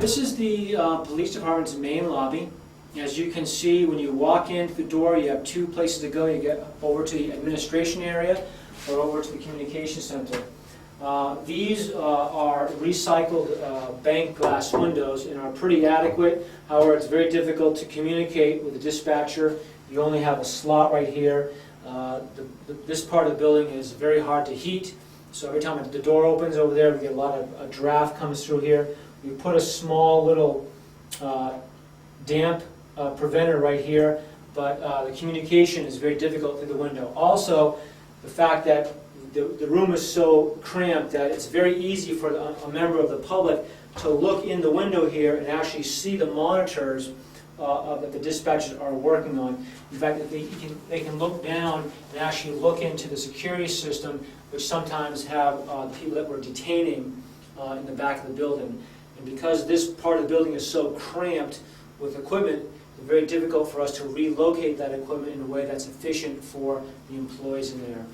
This is the police department's main lobby. As you can see, when you walk in through the door, you have two places to go. You get over to the administration area or over to the communication center. These are recycled bank glass windows and are pretty adequate. However, it's very difficult to communicate with the dispatcher. You only have a slot right here. This part of the building is very hard to heat, so every time the door opens over there, we get a lot of draft comes through here. We put a small little damp preventer right here, but the communication is very difficult through the window. Also, the fact that the room is so cramped that it's very easy for a member of the public to look in the window here and actually see the monitors that the dispatchers are working on. In fact, they can look down and actually look into the security system, which sometimes have the people that we're detaining in the back of the building. And because this part of the building is so cramped with equipment, it's very difficult for us to relocate that equipment in a way that's efficient for the employees in there.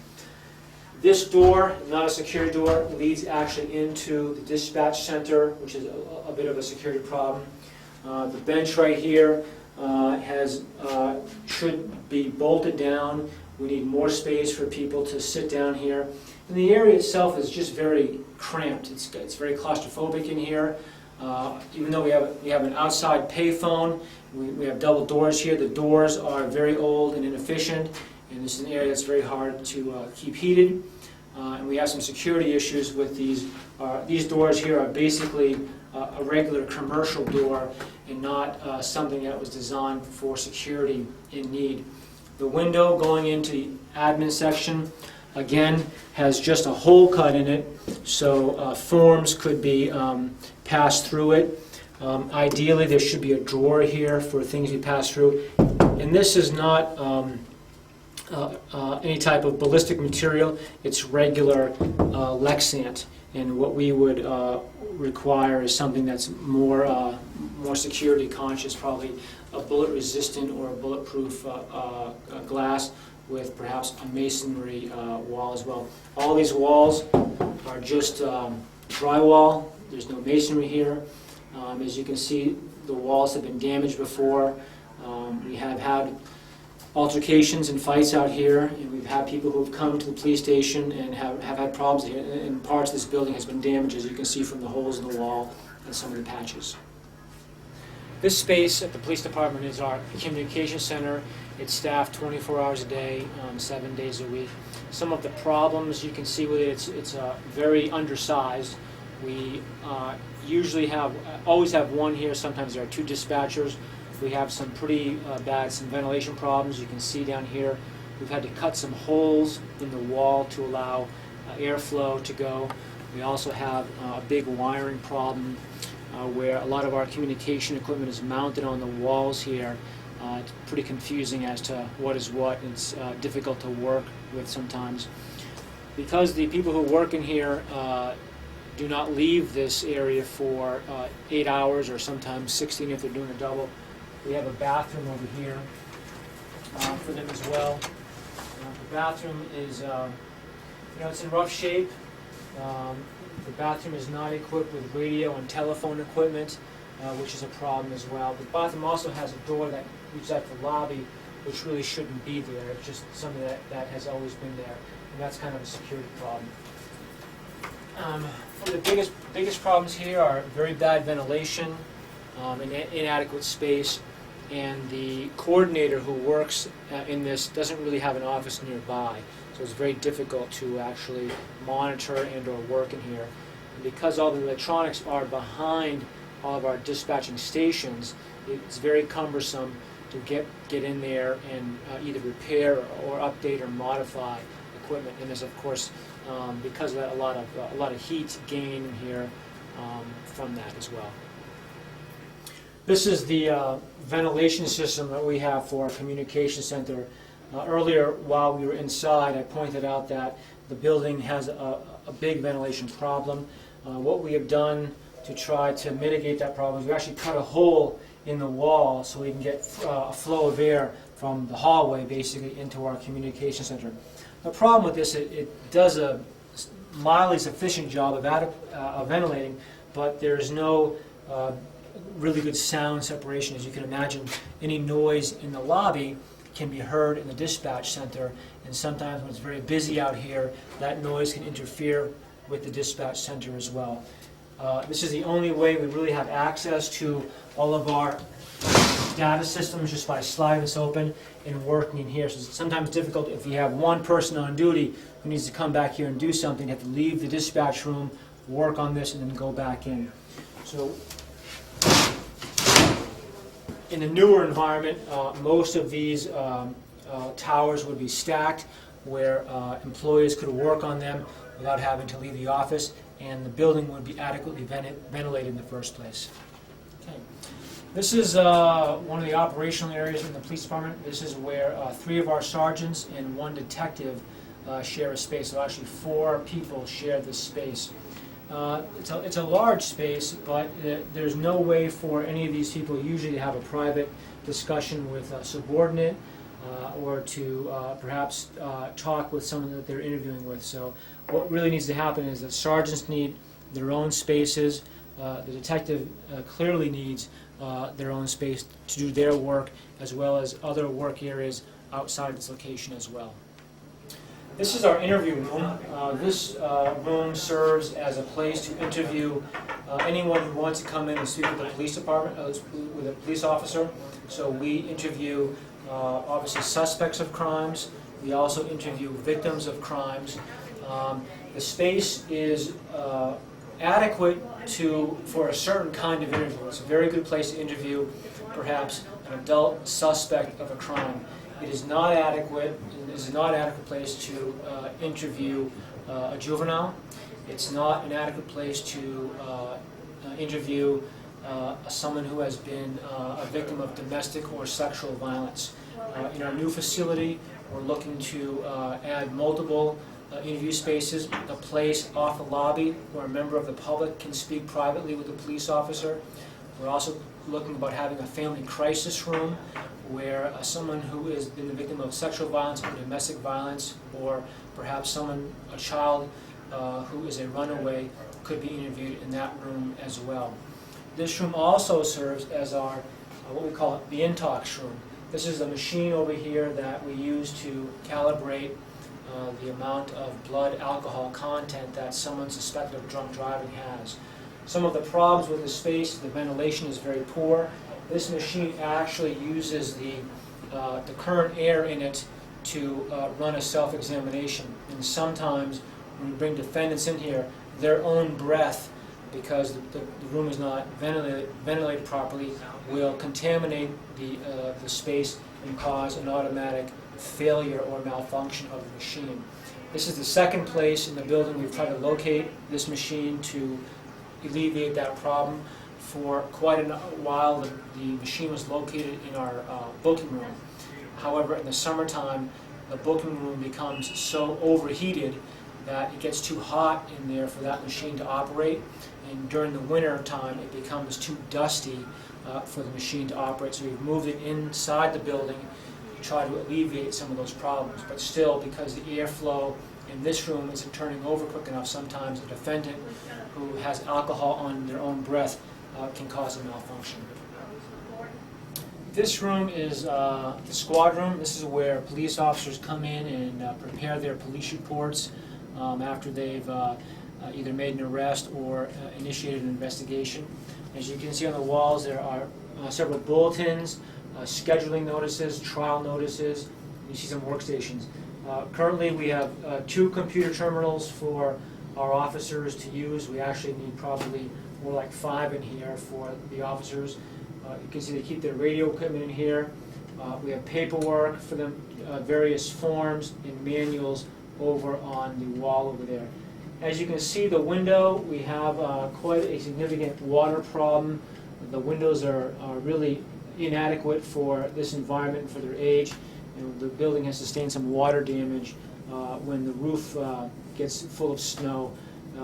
This door, not a security door, leads actually into the dispatch center, which is a bit of a security problem. The bench right here should be bolted down. We need more space for people to sit down here. And the area itself is just very cramped. It's very claustrophobic in here. Even though we have an outside payphone, we have double doors here. The doors are very old and inefficient, and this is an area that's very hard to keep heated. And we have some security issues with these. These doors here are basically a regular commercial door and not something that was designed for security in need. The window going into the admin section, again, has just a hole cut in it, so forms could be passed through it. Ideally, there should be a drawer here for things you pass through. And this is not any type of ballistic material. It's regular Lexant, and what we would require is something that's more security conscious, probably a bullet resistant or a bulletproof glass with perhaps a masonry wall as well. All these walls are just drywall. There's no masonry here. As you can see, the walls have been damaged before. We have had altercations and fights out here, and we've had people who have come to the police station and have had problems here, and parts of this building has been damaged, as you can see from the holes in the wall and some of the patches. This space at the police department is our communication center. It's staffed 24 hours a day, 7 days a week. Some of the problems you can see with it, it's very undersized. We always have one here. Sometimes there are two dispatchers. We have some pretty some ventilation problems. You can see down here, we've had to cut some holes in the wall to allow airflow to go. We also have a big wiring problem where a lot of our communication equipment is mounted on the walls here. It's pretty confusing as to what is what. It's difficult to work with sometimes. Because the people who work in here do not leave this area for 8 hours or sometimes 16 if they're doing a double. We have a bathroom over here for them as well. The bathroom is, it's in rough shape. The bathroom is not equipped with radio and telephone equipment, which is a problem as well. The bathroom also has a door that leads out to the lobby, which really shouldn't be there. It's just something that has always been there, and that's kind of a security problem. One of the biggest problems here are very bad ventilation, and inadequate space, and the coordinator who works in this doesn't really have an office nearby, so it's very difficult to actually monitor and or work in here. And because all the electronics are behind all of our dispatching stations, it's very cumbersome to get in there and either repair or update or modify equipment. And there's, of course, because of that, a lot of heat gain in here from that as well. This is the ventilation system that we have for our communication center. Earlier, while we were inside, I pointed out that the building has a big ventilation problem. What we have done to try to mitigate that problem is we actually cut a hole in the wall so we can get a flow of air from the hallway basically into our communication center. The problem with this, it does a mildly sufficient job of ventilating, but there's no really good sound separation. As you can imagine, any noise in the lobby can be heard in the dispatch center, and sometimes when it's very busy out here, that noise can interfere with the dispatch center as well. This is the only way we really have access to all of our data systems, just by sliding this open and working in here. So it's sometimes difficult if you have one person on duty who needs to come back here and do something. You have to leave the dispatch room, work on this, and then go back in. So in the newer environment, most of these towers would be stacked, where employees could work on them without having to leave the office, and the building would be adequately ventilated in the first place. Okay. This is one of the operational areas in the police department. This is where 3 of our sergeants and 1 detective share a space. So actually 4 people share this space. It's a large space, but there's no way for any of these people usually to have a private discussion with a subordinate or to perhaps talk with someone that they're interviewing with. So what really needs to happen is that sergeants need their own spaces. The detective clearly needs their own space to do their work, as well as other work areas outside this location as well. This is our interview room. This room serves as a place to interview anyone who wants to come in and speak with the police department, with a police officer. So we interview obviously suspects of crimes. We also interview victims of crimes. The space is adequate for a certain kind of interview. It's a very good place to interview perhaps an adult suspect of a crime. It is not adequate. It is not an adequate place to interview a juvenile. It's not an adequate place to interview someone who has been a victim of domestic or sexual violence. In our new facility, we're looking to add multiple interview spaces, a place off the lobby where a member of the public can speak privately with a police officer. We're also looking about having a family crisis room where someone who has been the victim of sexual violence or domestic violence, or perhaps a child who is a runaway, could be interviewed in that room as well. This room also serves as our, what we call the intox room. This is a machine over here that we use to calibrate the amount of blood alcohol content that someone suspected of drunk driving has. Some of the problems with the space, the ventilation is very poor. This machine actually uses the current air in it to run a self-examination. And sometimes when we bring defendants in here, their own breath, because the room is not ventilated properly, will contaminate the space and cause an automatic failure or malfunction of the machine. This is the second place in the building we've tried to locate this machine to alleviate that problem. For quite a while, the machine was located in our booking room. However, in the summertime, the booking room becomes so overheated that it gets too hot in there for that machine to operate, and during the winter time it becomes too dusty for the machine to operate. So we've moved it inside the building to try to alleviate some of those problems. But still, because the airflow in this room isn't turning over quick enough, sometimes a defendant who has alcohol on their own breath can cause a malfunction. This room is the squad room. This is where police officers come in and prepare their police reports after they've either made an arrest or initiated an investigation. As you can see on the walls, there are several bulletins, scheduling notices, trial notices. You see some workstations. Currently we have 2 computer terminals for our officers to use. We actually need probably more like 5 in here for the officers. You can see they keep their radio equipment in here. We have paperwork for them, various forms and manuals over on the wall over there. As you can see, the window, we have quite a significant water problem. The windows are really inadequate for this environment and for their age. The building has sustained some water damage when the roof gets full of snow.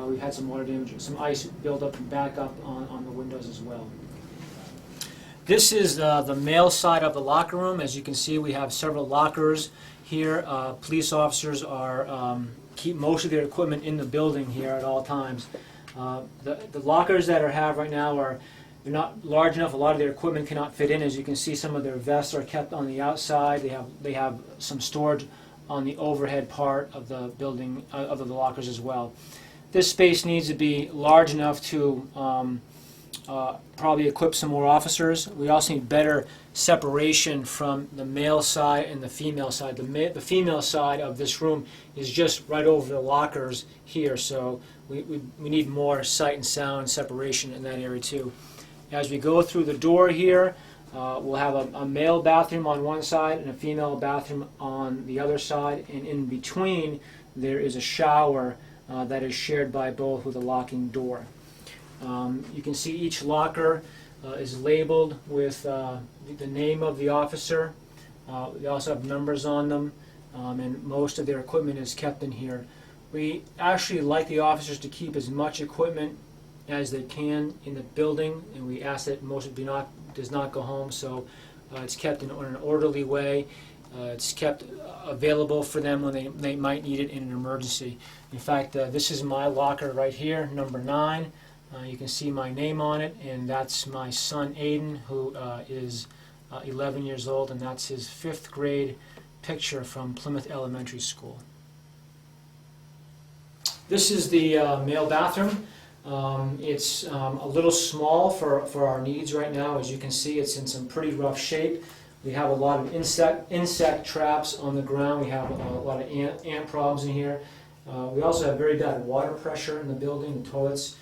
We've had some water damage, some ice build up and back up on the windows as well. This is the male side of the locker room. As you can see, we have several lockers here. Police officers keep most of their equipment in the building here at all times. The lockers that I have right now are they're not large enough. A lot of their equipment cannot fit in. As you can see, some of their vests are kept on the outside. They have some storage on the overhead part of the building, of the lockers as well. This space needs to be large enough to probably equip some more officers. We also need better separation from the male side and the female side. The female side of this room is just right over the lockers here, so we need more sight and sound separation in that area too. As we go through the door here, we'll have a male bathroom on one side and a female bathroom on the other side, and in between there is a shower that is shared by both with a locking door. You can see each locker is labeled with the name of the officer. They also have numbers on them, and most of their equipment is kept in here. We actually like the officers to keep as much equipment as they can in the building, and we ask that most of it does not go home, so it's kept in an orderly way. It's kept available for them when they might need it in an emergency. In fact, this is my locker right here, number 9. You can see my name on it, and that's my son Aiden, who is 11 years old, and that's his 5th grade picture from Plymouth Elementary School. This is the male bathroom. It's a little small for our needs right now. As you can see, it's in some pretty rough shape. We have a lot of insect traps on the ground. We have a lot of ant problems in here. We also have very bad water pressure in the building. The toilets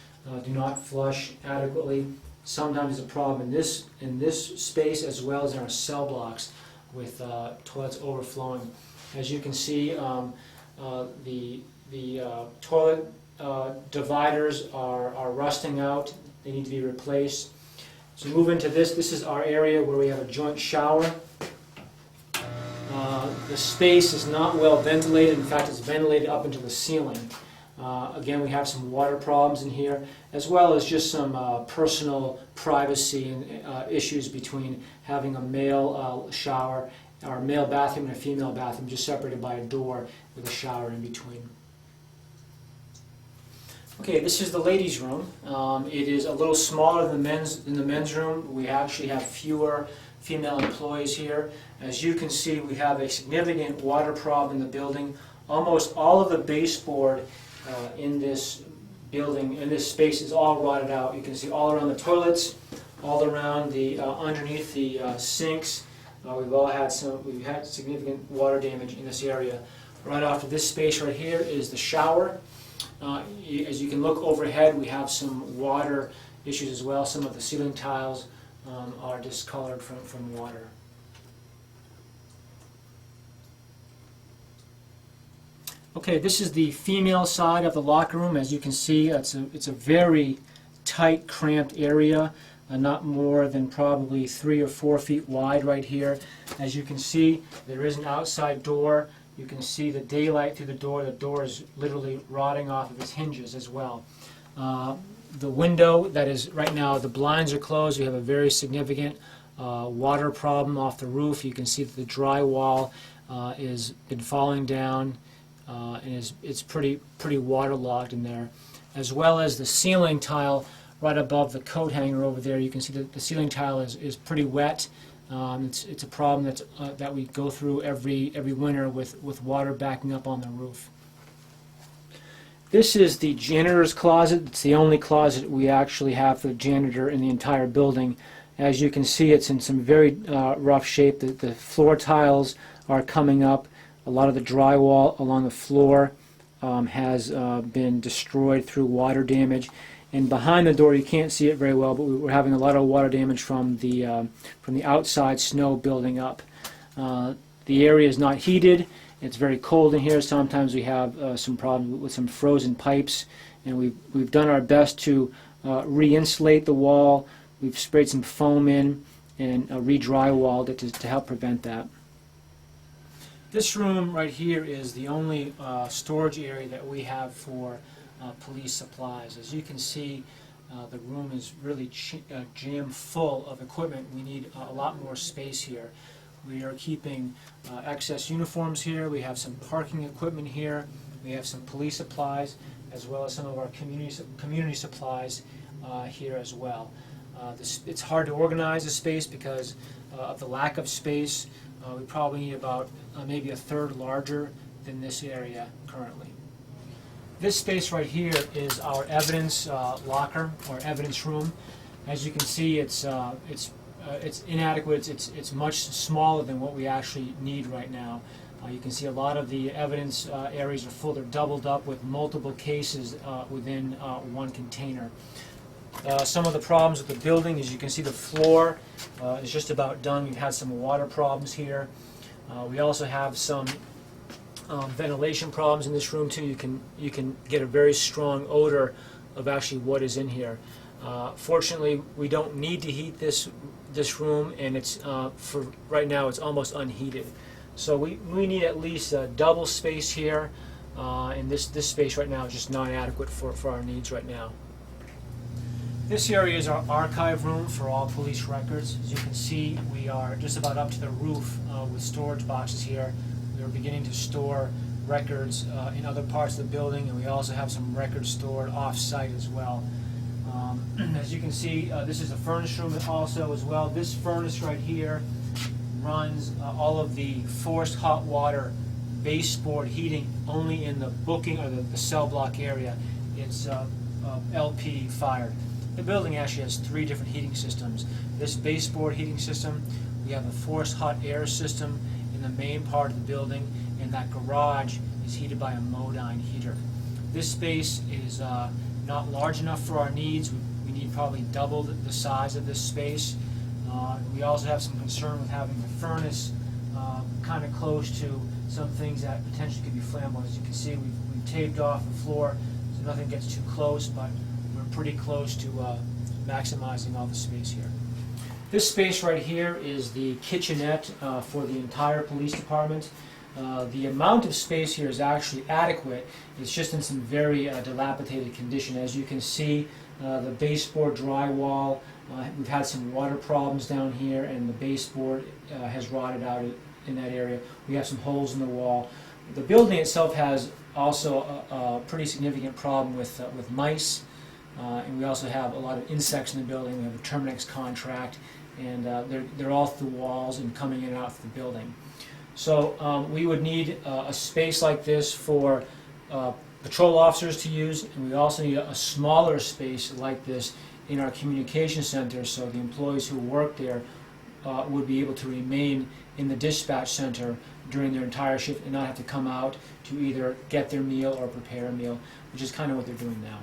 do not flush adequately. Sometimes there's a problem in this space as well as in our cell blocks with toilets overflowing. As you can see, the toilet dividers are rusting out. They need to be replaced. So move into this. This is our area where we have a joint shower. The space is not well ventilated. In fact, it's ventilated up into the ceiling. Again, we have some water problems in here, as well as just some personal privacy and issues between having a male shower, or a male bathroom and a female bathroom, just separated by a door with a shower in between. Okay, this is the ladies' room. It is a little smaller than the men's room. We actually have fewer female employees here. As you can see, we have a significant water problem in the building. Almost all of the baseboard in this building, in this space, is all rotted out. You can see all around the toilets, all around the underneath the sinks. We've had significant water damage in this area. Right off of this space right here is the shower. As you can look overhead, we have some water issues as well. Some of the ceiling tiles are discolored from water. Okay, this is the female side of the locker room. As you can see, it's a very tight, cramped area, not more than probably 3 or 4 feet wide right here. As you can see, there is an outside door. You can see the daylight through the door. The door is literally rotting off of its hinges as well. The window that is right now, the blinds are closed. We have a very significant water problem off the roof. You can see that the drywall is been falling down and it's pretty waterlogged in there, as well as the ceiling tile right above the coat hanger over there. You can see that the ceiling tile is pretty wet. It's a problem that we go through every winter with water backing up on the roof. This is the janitor's closet. It's the only closet we actually have for the janitor in the entire building. As you can see, it's in some very rough shape. The floor tiles are coming up. A lot of the drywall along the floor has been destroyed through water damage. And behind the door, you can't see it very well, but we're having a lot of water damage from the outside snow building up. The area is not heated. It's very cold in here. Sometimes we have some problems with some frozen pipes, and we've done our best to re-insulate the wall. We've sprayed some foam in and re-drywalled it to help prevent that. This room right here is the only storage area that we have for police supplies. As you can see, the room is really jam full of equipment. We need a lot more space here. We are keeping excess uniforms here. We have some parking equipment here. We have some police supplies, as well as some of our community supplies here as well. It's hard to organize the space because of the lack of space. We probably need about maybe a third larger than this area currently. This space right here is our evidence locker or evidence room. As you can see, it's inadequate. It's much smaller than what we actually need right now. You can see a lot of the evidence areas are full. They're doubled up with multiple cases within one container. Some of the problems with the building, as you can see, the floor is just about done. We've had some water problems here. We also have some ventilation problems in this room too. You can get a very strong odor of actually what is in here. Fortunately, we don't need to heat this room, and it's for right now it's almost unheated. So we need at least a double space here, and this space right now is just not adequate for our needs right now. This area is our archive room for all police records. As you can see, we are just about up to the roof with storage boxes here. We are beginning to store records in other parts of the building, and we also have some records stored off-site as well. As you can see, this is a furnace room also as well. This furnace right here runs all of the forced hot water baseboard heating only in the booking or the cell block area. It's LP fired. The building actually has 3 different heating systems. This baseboard heating system, we have a forced hot air system in the main part of the building, and that garage is heated by a Modine heater. This space is not large enough for our needs. We need probably double the size of this space. We also have some concern with having the furnace kind of close to some things that potentially could be flammable. As you can see, we've taped off the floor so nothing gets too close, but we're pretty close to maximizing all the space here. This space right here is the kitchenette for the entire police department. The amount of space here is actually adequate. It's just in some very dilapidated condition. As you can see, the baseboard drywall, we've had some water problems down here, and the baseboard has rotted out in that area. We have some holes in the wall. The building itself has also a pretty significant problem with mice, and we also have a lot of insects in the building. We have a Terminix contract, and they're all through walls and coming in and out of the building. So we would need a space like this for patrol officers to use, and we also need a smaller space like this in our communication center so the employees who work there would be able to remain in the dispatch center during their entire shift and not have to come out to either get their meal or prepare a meal, which is kind of what they're doing now.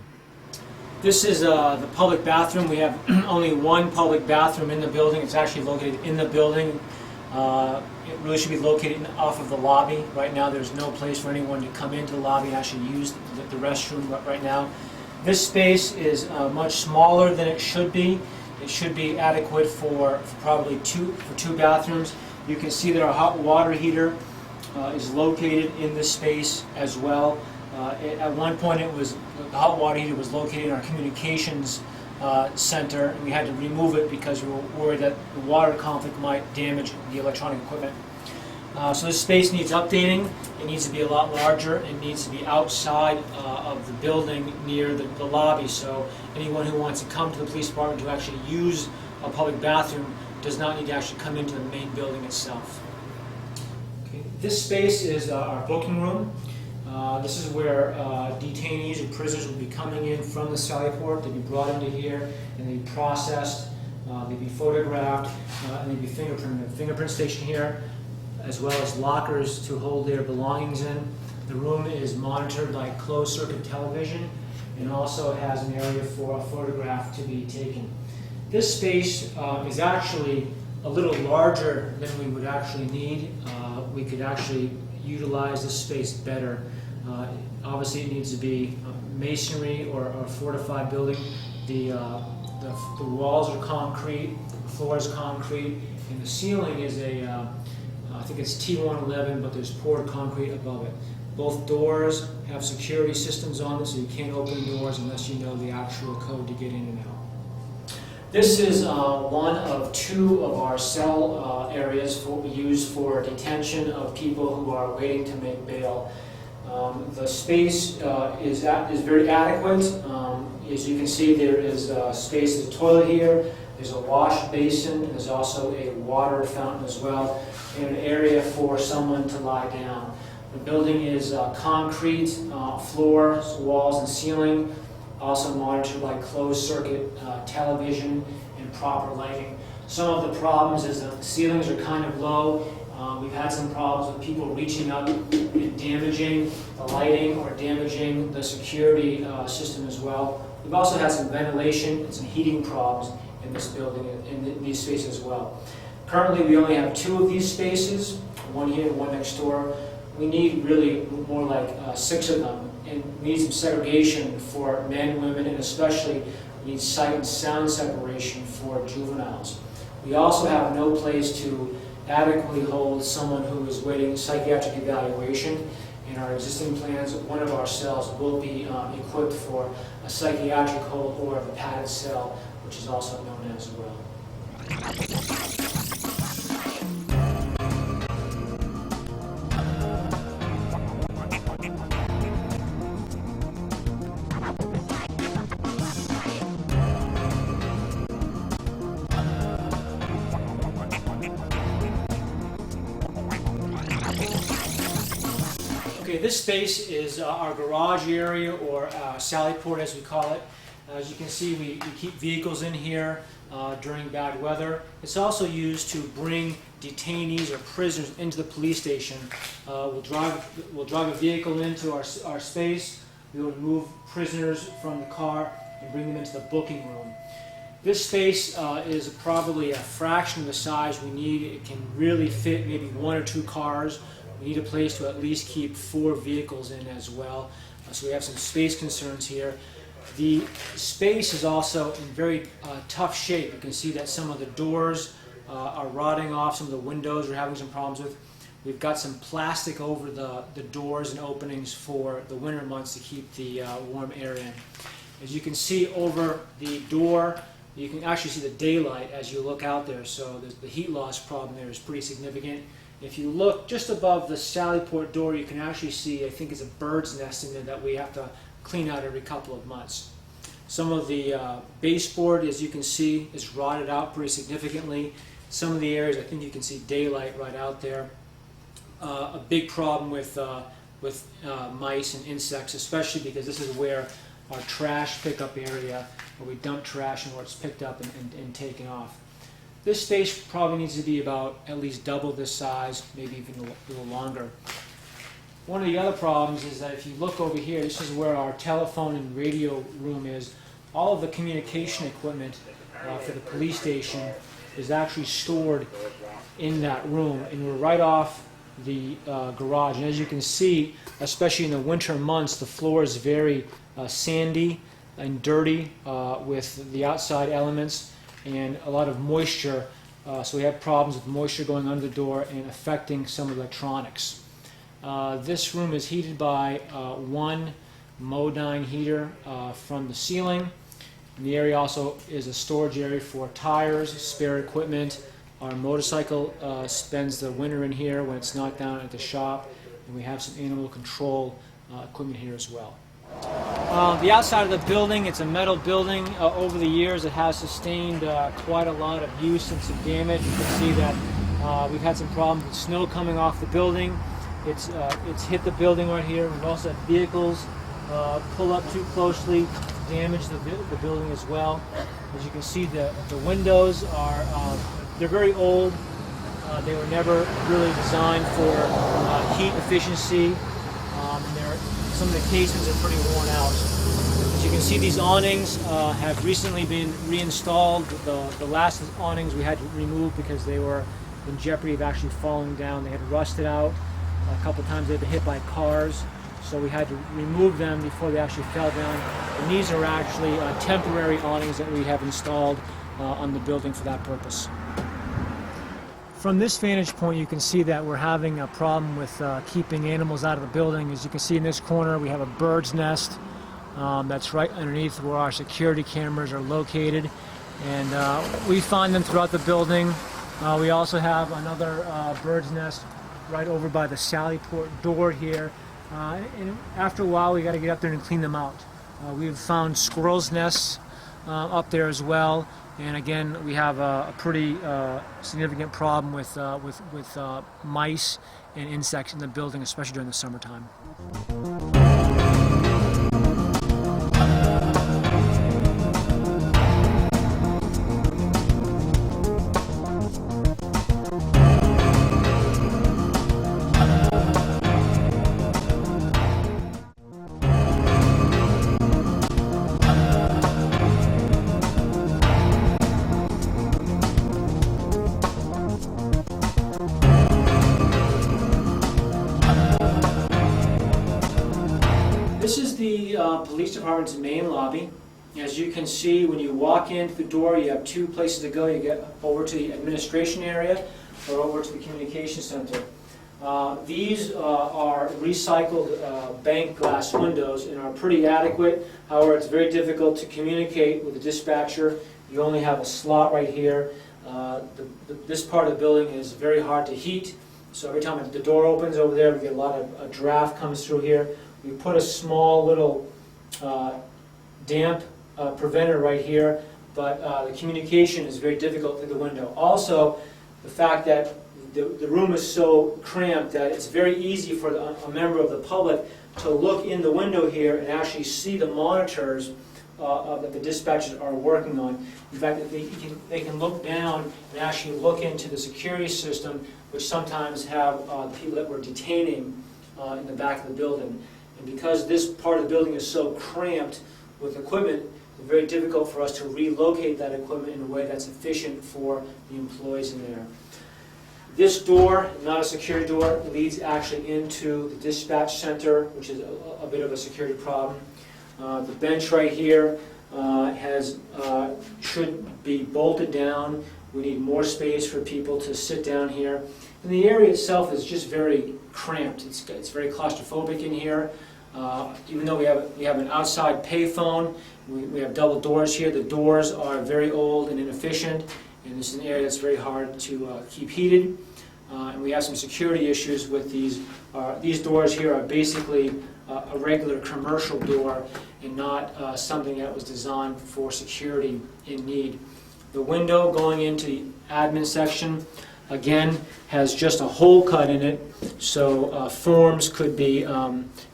This is the public bathroom. We have only one public bathroom in the building. It's actually located in the building. It really should be located off of the lobby. Right now there's no place for anyone to come into the lobby and actually use the restroom right now. This space is much smaller than it should be. It should be adequate for probably two bathrooms. You can see that our hot water heater is located in this space as well. At one point the hot water heater was located in our communications center, and we had to remove it because we were worried that the water conflict might damage the electronic equipment. So this space needs updating. It needs to be a lot larger. It needs to be outside of the building near the lobby, so anyone who wants to come to the police department to actually use a public bathroom does not need to actually come into the main building itself. Okay. This space is our booking room. This is where detainees or prisoners will be coming in from the Sallyport. They'll be brought into here and they'll be processed, they'll be photographed, and they'll be fingerprinted. The fingerprint station here, as well as lockers to hold their belongings in. The room is monitored by closed-circuit television and also has an area for a photograph to be taken. This space is actually a little larger than we would actually need. We could actually utilize this space better. Obviously it needs to be masonry or a fortified building. The walls are concrete, the floor is concrete, and the ceiling is I think it's T111, but there's poured concrete above it. Both doors have security systems on them, so you can't open doors unless you know the actual code to get in and out. This is one of 2 of our cell areas used for detention of people who are waiting to make bail. The space is very adequate. As you can see, there is space, there's a toilet here, There's a wash basin, and there's also a water fountain as well, and an area for someone to lie down. The building is concrete, floors, walls, and ceiling, also monitored by closed-circuit television and proper lighting. Some of the problems is that the ceilings are kind of low. We've had some problems with people reaching up and damaging the lighting or damaging the security system as well. We've also had some ventilation and some heating problems in this building, in these spaces as well. Currently, we only have 2 of these spaces, one here and one next door. We need really more like 6 of them, and we need some segregation for men, women, and especially we need sight and sound separation for juveniles. We also have no place to adequately hold someone who is waiting psychiatric evaluation. In our existing plans, one of our cells will be equipped for a psychiatric hold or a padded cell, which is also known as well. Okay, this space is our garage area, or sally port as we call it. As you can see, we keep vehicles in here during bad weather. It's also used to bring detainees or prisoners into the police station. We'll drive a vehicle into our space. We will remove prisoners from the car and bring them into the booking room. This space is probably a fraction of the size we need. It can really fit maybe 1 or 2 cars. We need a place to at least keep 4 vehicles in as well. So we have some space concerns here. The space is also in very tough shape. You can see that some of the doors are rotting off, some of the windows we're having some problems with. We've got some plastic over the doors and openings for the winter months to keep the warm air in. As you can see over the door, you can actually see the daylight as you look out there, so the heat loss problem there is pretty significant. If you look just above the sally port door, you can actually see, I think it's a bird's nest in there that we have to clean out every couple of months. Some of the baseboard, as you can see, is rotted out pretty significantly. Some of the areas, I think you can see daylight right out there. A big problem with mice and insects, especially because this is where our trash pickup area, where we dump trash and where it's picked up and taken off. This space probably needs to be about at least double this size, maybe even a little longer. One of the other problems is that if you look over here, this is where our telephone and radio room is. All of the communication equipment for the police station is actually stored in that room, and we're right off the garage. And as you can see, especially in the winter months, the floor is very sandy and dirty with the outside elements and a lot of moisture, so we have problems with moisture going under the door and affecting some electronics. This room is heated by one Modine heater from the ceiling. And the area also is a storage area for tires, spare equipment. Our motorcycle spends the winter in here when it's not down at the shop, and we have some animal control equipment here as well. The outside of the building, it's a metal building. Over the years it has sustained quite a lot of use and some damage. You can see that we've had some problems with snow coming off the building. It's hit the building right here. We've also had vehicles pull up too closely, damage the building as well. As you can see, the windows are they're very old. They were never really designed for heat efficiency. Some of the casements are pretty worn out. As you can see, these awnings have recently been reinstalled. The last awnings we had to remove because they were in jeopardy of actually falling down. They had rusted out. A couple of times they've been hit by cars, so we had to remove them before they actually fell down. And these are actually temporary awnings that we have installed on the building for that purpose. From this vantage point, you can see that we're having a problem with keeping animals out of the building. As you can see in this corner, we have a bird's nest that's right underneath where our security cameras are located, and we find them throughout the building. We also have another bird's nest right over by the sally port door here, and after a while we got to get up there and clean them out. We've found squirrels' nests up there as well, And again, we have a pretty significant problem with mice and insects in the building, especially during the summertime. This is the police department's main lobby. As you can see, when you walk into the door, you have two places to go. You get over to the administration area or over to the communication center. These are recycled bank glass windows and are pretty adequate. However, it's very difficult to communicate with the dispatcher. You only have a slot right here. This part of the building is very hard to heat, so every time the door opens over there, we get a lot of draft comes through here. We put a small little damp preventer right here, but the communication is very difficult through the window. Also, the fact that the room is so cramped that it's very easy for a member of the public to look in the window here and actually see the monitors that the dispatchers are working on. In fact, they can look down and actually look into the security system, which sometimes have the people that we're detaining in the back of the building. And because this part of the building is so cramped with equipment, it's very difficult for us to relocate that equipment in a way that's efficient for the employees in there. This door, not a security door, leads actually into the dispatch center, which is a bit of a security problem. The bench right here should be bolted down. We need more space for people to sit down here. And the area itself is just very cramped. It's very claustrophobic in here. Even though we have an outside payphone, we have double doors here. The doors are very old and inefficient, and this is an area that's very hard to keep heated. And we have some security issues with these. These doors here are basically a regular commercial door and not something that was designed for security in need. The window going into the admin section, again, has just a hole cut in it, so forms could be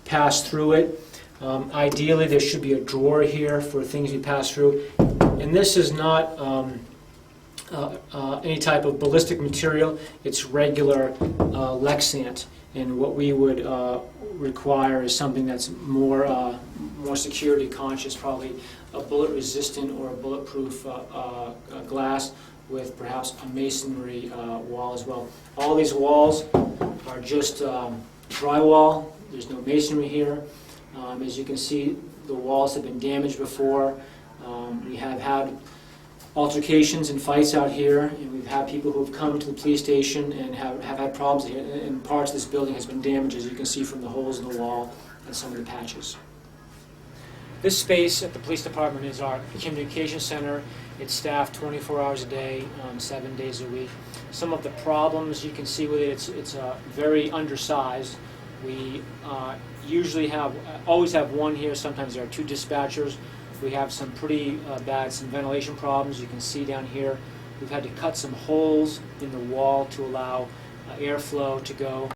passed through it. Ideally, there should be a drawer here for things to be passed through. And this is not any type of ballistic material. It's regular Lexant, and what we would require is something that's more security conscious, probably a bullet resistant or a bulletproof glass with perhaps a masonry wall as well. All these walls are just drywall. There's no masonry here. As you can see, the walls have been damaged before. We have had altercations and fights out here, and we've had people who have come to the police station and have had problems here, and parts of this building has been damaged, as you can see from the holes in the wall and some of the patches. This space at the police department is our communication center. It's staffed 24 hours a day, 7 days a week. Some of the problems you can see with it, it's very undersized. We usually always have one here. Sometimes there are two dispatchers. We have some pretty bad ventilation problems. You can see down here we've had to cut some holes in the wall to allow airflow to go.